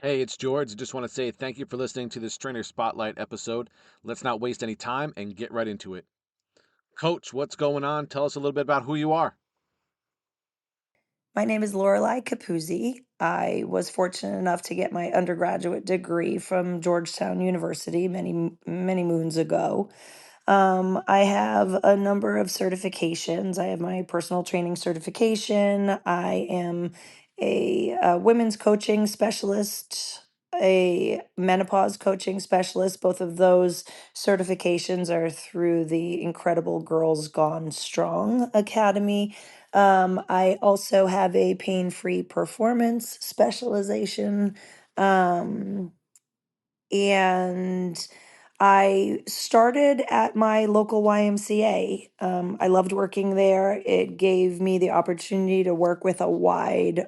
Hey, it's George. I just want to say thank you for listening to this Trainer Spotlight episode. Let's not waste any time and get right into it. Coach, what's going on? Tell us a little bit about who you are. My name is Lorelei Capuzzi. I was fortunate enough to get my undergraduate degree from Georgetown University many moons ago. I have a number of certifications. I have my personal training certification. I am a women's coaching specialist, a menopause coaching specialist. Both of those certifications are through the incredible Girls Gone Strong Academy. I also have a pain free performance specialization. Um, and I started at my local YMCA. I loved working there. It gave me the opportunity to work with a wide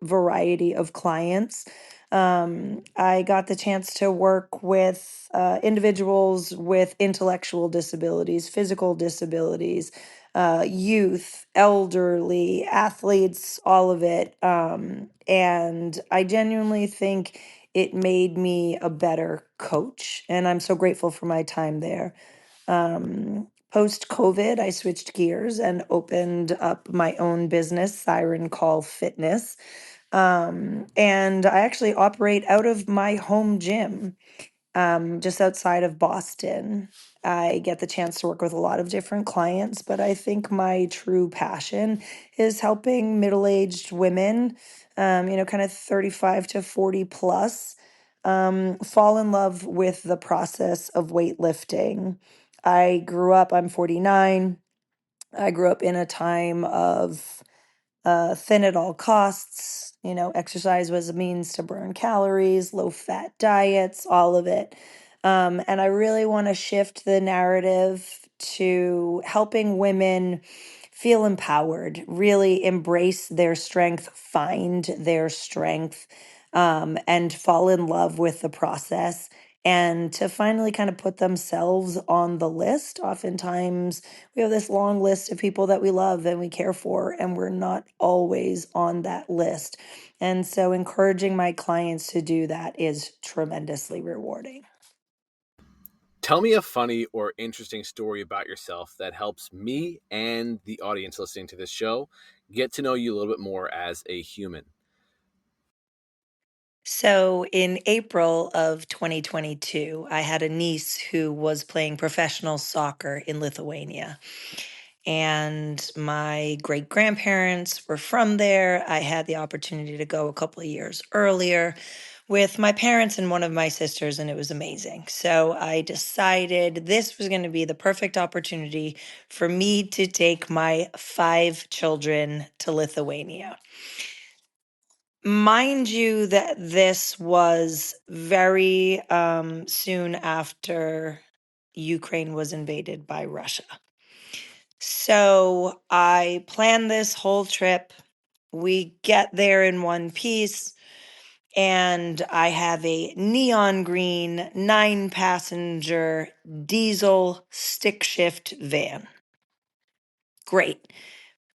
variety of clients. I got the chance to work with individuals with intellectual disabilities, physical disabilities, youth, elderly, athletes, all of it. And I genuinely think it made me a better coach. And I'm so grateful for my time there. Post COVID, I switched gears and opened up my own business, Siren Call Fitness. And I actually operate out of my home gym, just outside of Boston. I get the chance to work with a lot of different clients, but I think my true passion is helping middle aged women, kind of 35 to 40 plus, fall in love with the process of weightlifting. I'm 49. I grew up in a time of thin at all costs. Exercise was a means to burn calories, low fat diets, all of it. And I really want to shift the narrative to helping women feel empowered, really embrace their strength, find their strength, and fall in love with the process. And to finally kind of put themselves on the list. Oftentimes, we have this long list of people that we love and we care for, and we're not always on that list. And so, encouraging my clients to do that is tremendously rewarding. Tell me a funny or interesting story about yourself that helps me and the audience listening to this show get to know you a little bit more as a human. So, in April of 2022, I had a niece who was playing professional soccer in Lithuania. And my great grandparents were from there. I had the opportunity to go a couple of years earlier with my parents and one of my sisters, and it was amazing. So I decided this was going to be the perfect opportunity for me to take my 5 children to Lithuania. Mind you, that this was very soon after Ukraine was invaded by Russia. So I planned this whole trip. We get there in one piece, and I have a neon green 9 passenger diesel stick shift van. Great.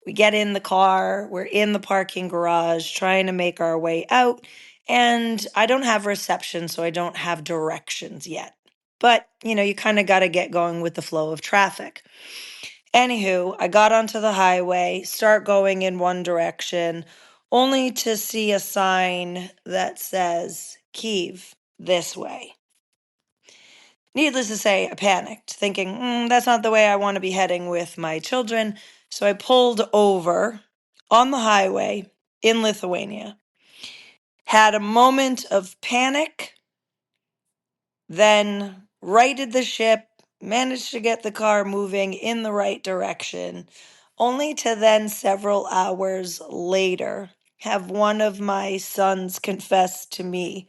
We get in the car, we're in the parking garage trying to make our way out, and I don't have reception, so I don't have directions yet. But, you kind of got to get going with the flow of traffic. Anywho, I got onto the highway, start going in one direction, only to see a sign that says Kiev this way. Needless to say, I panicked, thinking, that's not the way I want to be heading with my children. So I pulled over on the highway in Lithuania, had a moment of panic, then righted the ship, managed to get the car moving in the right direction, only to then, several hours later, have one of my sons confess to me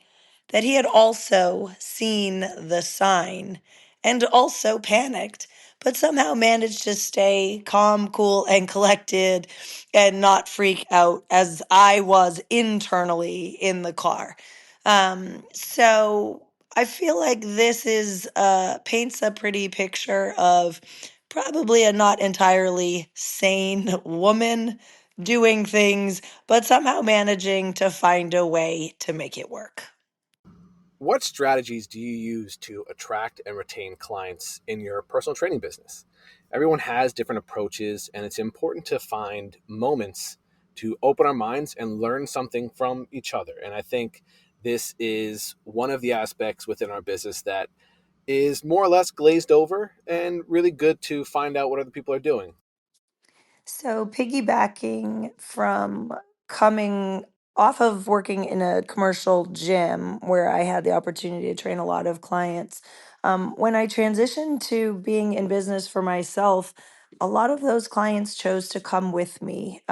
that he had also seen the sign and also panicked, but somehow managed to stay calm, cool, and collected and not freak out as I was internally in the car. So I feel like this is paints a pretty picture of probably a not entirely sane woman doing things, but somehow managing to find a way to make it work. What strategies do you use to attract and retain clients in your personal training business? Everyone has different approaches, and it's important to find moments to open our minds and learn something from each other. And I think this is one of the aspects within our business that is more or less glazed over and really good to find out what other people are doing. So, piggybacking from coming off of working in a commercial gym where I had the opportunity to train a lot of clients, when I transitioned to being in business for myself, a lot of those clients chose to come with me,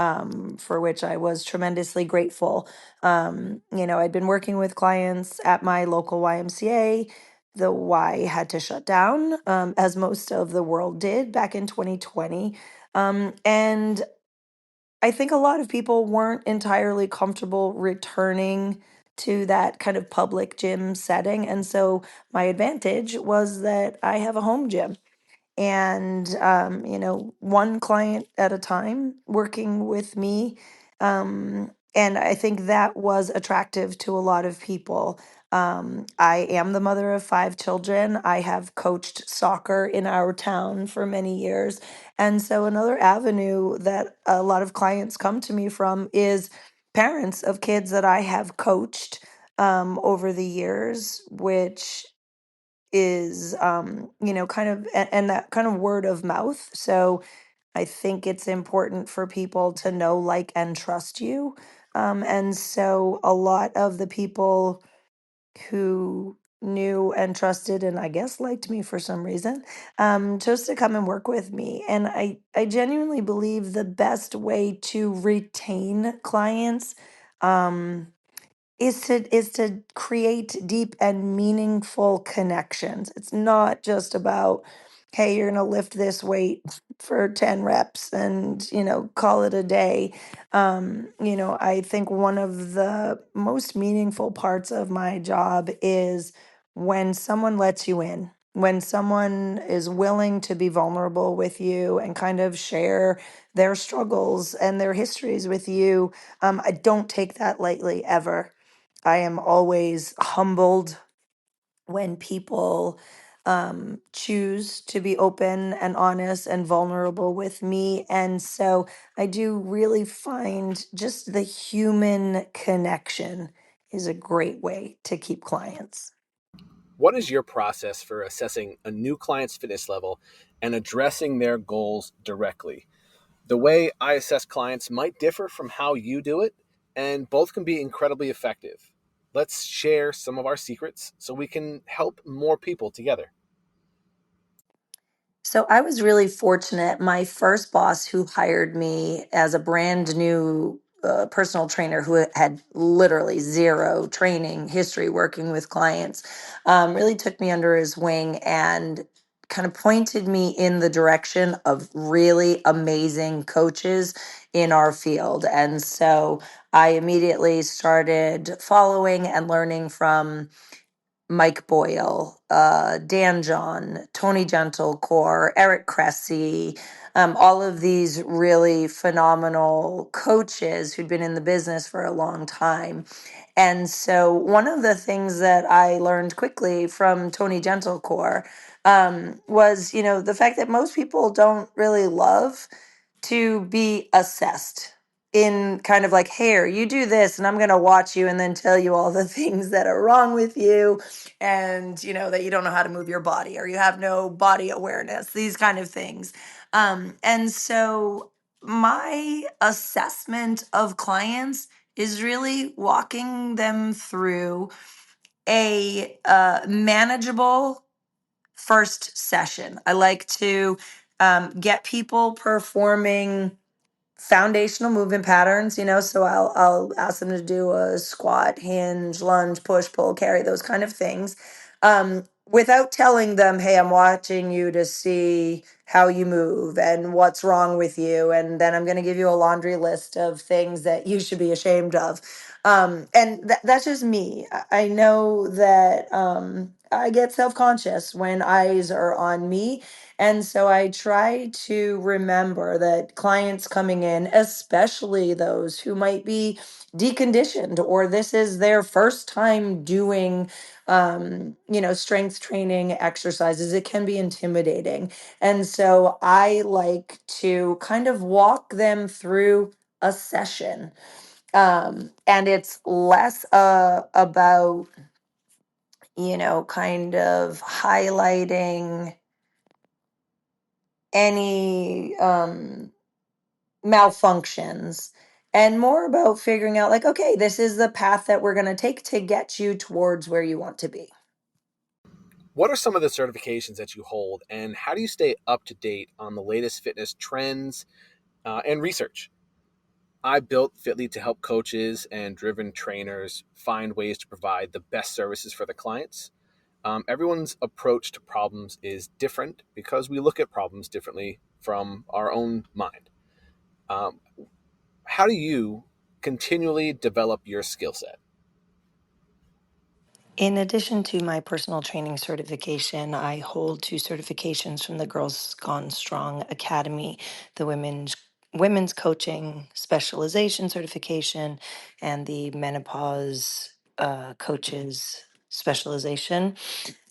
for which I was tremendously grateful. I'd been working with clients at my local YMCA. The Y had to shut down, as most of the world did back in 2020. And I think a lot of people weren't entirely comfortable returning to that kind of public gym setting. And so my advantage was that I have a home gym and one client at a time working with me. And I think that was attractive to a lot of people. I am the mother of 5 children. I have coached soccer in our town for many years. And so another avenue that a lot of clients come to me from is parents of kids that I have coached over the years, which is kind of and that kind of word of mouth. So I think it's important for people to know, like, and trust you. And so a lot of the people who knew and trusted and I guess liked me for some reason chose to come and work with me. And I genuinely believe the best way to retain clients um is to create deep and meaningful connections. It's not just about, hey, you're going to lift this weight for 10 reps and, call it a day. I think one of the most meaningful parts of my job is when someone lets you in. When someone is willing to be vulnerable with you and kind of share their struggles and their histories with you, I don't take that lightly ever. I am always humbled when people choose to be open and honest and vulnerable with me. And so I do really find just the human connection is a great way to keep clients. What is your process for assessing a new client's fitness level and addressing their goals directly? The way I assess clients might differ from how you do it, and both can be incredibly effective. Let's share some of our secrets so we can help more people together. So I was really fortunate. My first boss who hired me as a brand new personal trainer who had literally zero training history working with clients really took me under his wing and kind of pointed me in the direction of really amazing coaches in our field. And so I immediately started following and learning from Mike Boyle, Dan John, Tony Gentlecore, Eric Cressy, all of these really phenomenal coaches who'd been in the business for a long time. And so, one of the things that I learned quickly from Tony Gentlecore was, the fact that most people don't really love to be assessed in kind of like, here, you do this, and I'm going to watch you and then tell you all the things that are wrong with you, and that you don't know how to move your body or you have no body awareness, these kind of things. And so, my assessment of clients is really walking them through a manageable first session. I like to get people performing foundational movement patterns, so I'll ask them to do a squat, hinge, lunge, push, pull, carry, those kind of things. Without telling them, hey, I'm watching you to see how you move and what's wrong with you. And then I'm going to give you a laundry list of things that you should be ashamed of. And that's just me. I know that I get self-conscious when eyes are on me. And so I try to remember that clients coming in, especially those who might be deconditioned or this is their first time doing strength training exercises, it can be intimidating. And so I like to kind of walk them through a session, and it's less about kind of highlighting any malfunctions, and more about figuring out, like, okay, this is the path that we're going to take to get you towards where you want to be. What are some of the certifications that you hold, and how do you stay up to date on the latest fitness trends and research? I built Fitly to help coaches and driven trainers find ways to provide the best services for the clients. Everyone's approach to problems is different because we look at problems differently from our own mind. Um, how do you continually develop your skill set? In addition to my personal training certification, I hold two certifications from the Girls Gone Strong Academy, the women's coaching specialization certification and the menopause coaches specialization.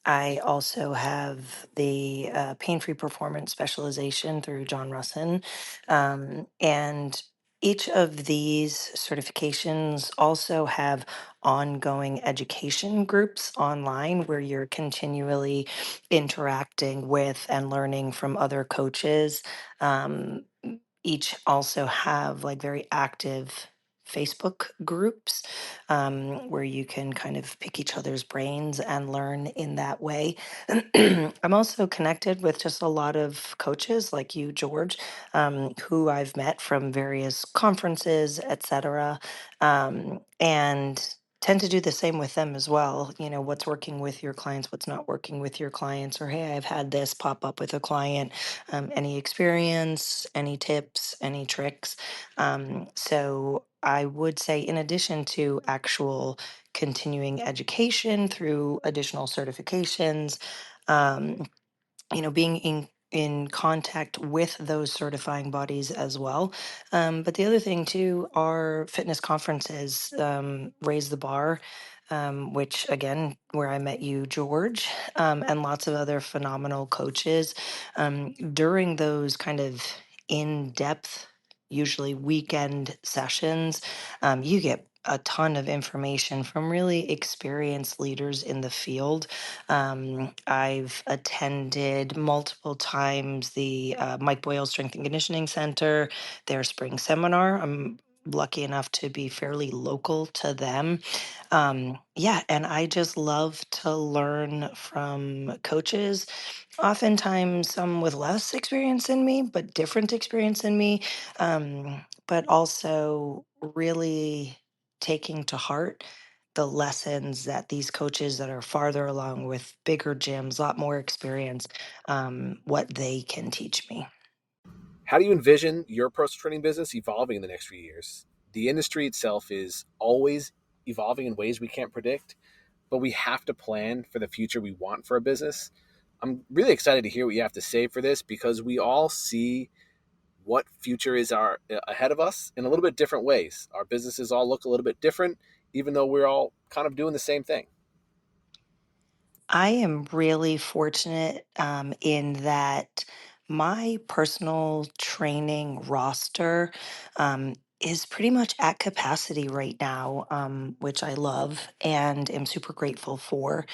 I also have the pain-free performance specialization through John Russin. And each of these certifications also have ongoing education groups online where you're continually interacting with and learning from other coaches. Um, Each also have like very active Facebook groups, where you can kind of pick each other's brains and learn in that way. I'm also connected with just a lot of coaches like you, George, who I've met from various conferences, etc., and tend to do the same with them as well. What's working with your clients, what's not working with your clients, or hey, I've had this pop up with a client. Any experience, any tips, any tricks? So I would say, in addition to actual continuing education through additional certifications, um, being in contact with those certifying bodies as well. But the other thing too are fitness conferences, Raise the Bar, which again, where I met you, George, and lots of other phenomenal coaches. During those kind of in-depth, usually weekend sessions, you get a ton of information from really experienced leaders in the field. I've attended multiple times the Mike Boyle Strength and Conditioning Center, their spring seminar. I'm lucky enough to be fairly local to them. Yeah, and I just love to learn from coaches, oftentimes some with less experience than me, but different experience than me, but also really taking to heart the lessons that these coaches that are farther along with bigger gyms, a lot more experience, what they can teach me. How do you envision your personal training business evolving in the next few years? The industry itself is always evolving in ways we can't predict, but we have to plan for the future we want for a business. I'm really excited to hear what you have to say for this because we all see what future is ahead of us in a little bit different ways. Our businesses all look a little bit different, even though we're all kind of doing the same thing. I am really fortunate in that my personal training roster is pretty much at capacity right now, which I love and am super grateful for.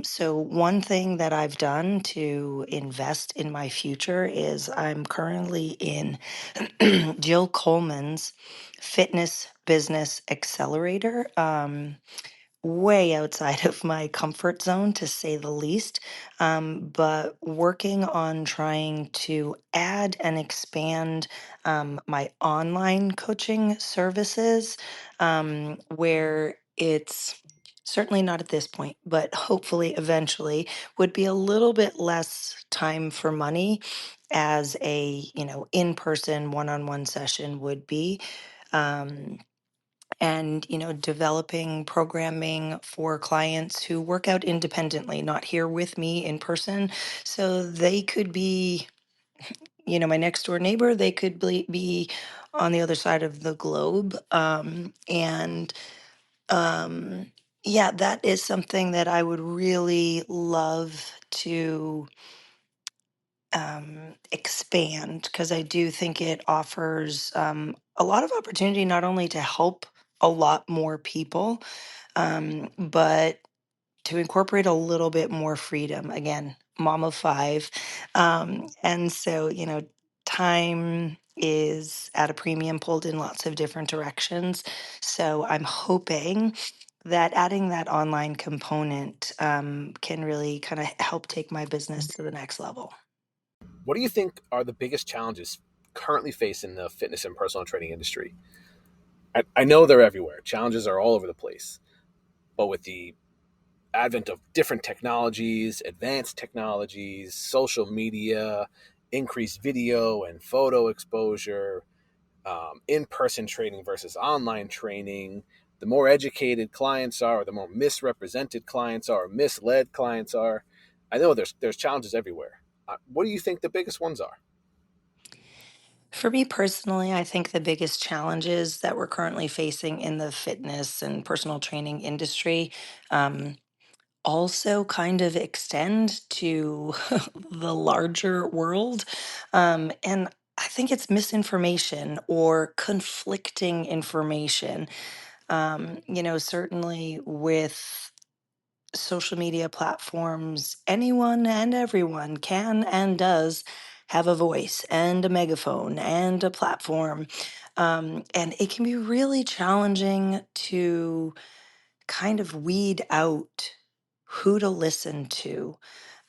So, one thing that I've done to invest in my future is I'm currently in Jill Coleman's Fitness Business Accelerator. Way outside of my comfort zone, to say the least, but working on trying to add and expand my online coaching services, where it's certainly not at this point, but hopefully eventually would be a little bit less time for money as a in-person one-on-one session would be. Um, and developing programming for clients who work out independently, not here with me in person. So they could be my next door neighbor, they could be on the other side of the globe. And yeah, that is something that I would really love to expand, because I do think it offers a lot of opportunity not only to help a lot more people, but to incorporate a little bit more freedom. Again, mom of five. And so, time is at a premium, pulled in lots of different directions. So I'm hoping that adding that online component can really kind of help take my business to the next level. What do you think are the biggest challenges currently facing the fitness and personal training industry? I know they're everywhere. Challenges are all over the place. But with the advent of different technologies, advanced technologies, social media, increased video and photo exposure, in person training versus online training, the more educated clients are, or the more misrepresented clients are, or misled clients are. I know there's challenges everywhere. What do you think the biggest ones are? For me personally, I think the biggest challenges that we're currently facing in the fitness and personal training industry um, also kind of extend to the larger world. And I think it's misinformation or conflicting information. Certainly with social media platforms, anyone and everyone can and does have a voice and a megaphone and a platform. And it can be really challenging to kind of weed out who to listen to.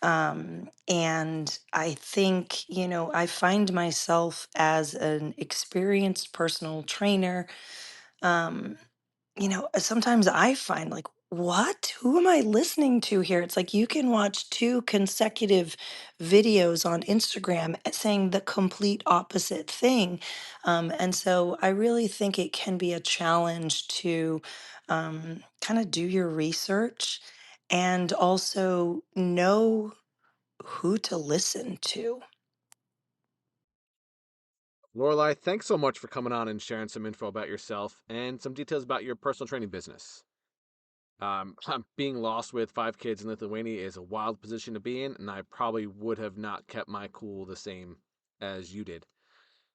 And I think, I find myself as an experienced personal trainer. Um, sometimes I find like, what? Who am I listening to here? It's like you can watch two consecutive videos on Instagram saying the complete opposite thing. And so I really think it can be a challenge to kind of do your research and also know who to listen to. Lorelei, thanks so much for coming on and sharing some info about yourself and some details about your personal training business. Being lost with 5 kids in Lithuania is a wild position to be in, and I probably would have not kept my cool the same as you did.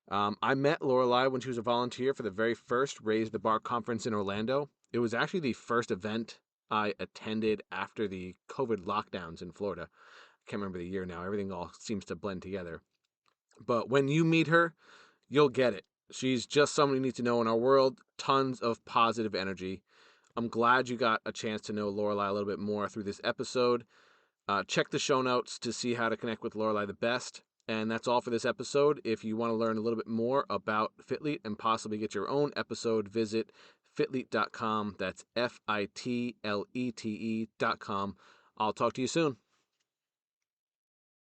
I met Lorelei when she was a volunteer for the very first Raise the Bar conference in Orlando. It was actually the first event I attended after the COVID lockdowns in Florida. I can't remember the year now. Everything all seems to blend together. But when you meet her, you'll get it. She's just someone you need to know in our world. Tons of positive energy. I'm glad you got a chance to know Lorelei a little bit more through this episode. Check the show notes to see how to connect with Lorelei the best. And that's all for this episode. If you want to learn a little bit more about FITLETE and possibly get your own episode, visit fitlete.com. That's FITLETE.com. I'll talk to you soon.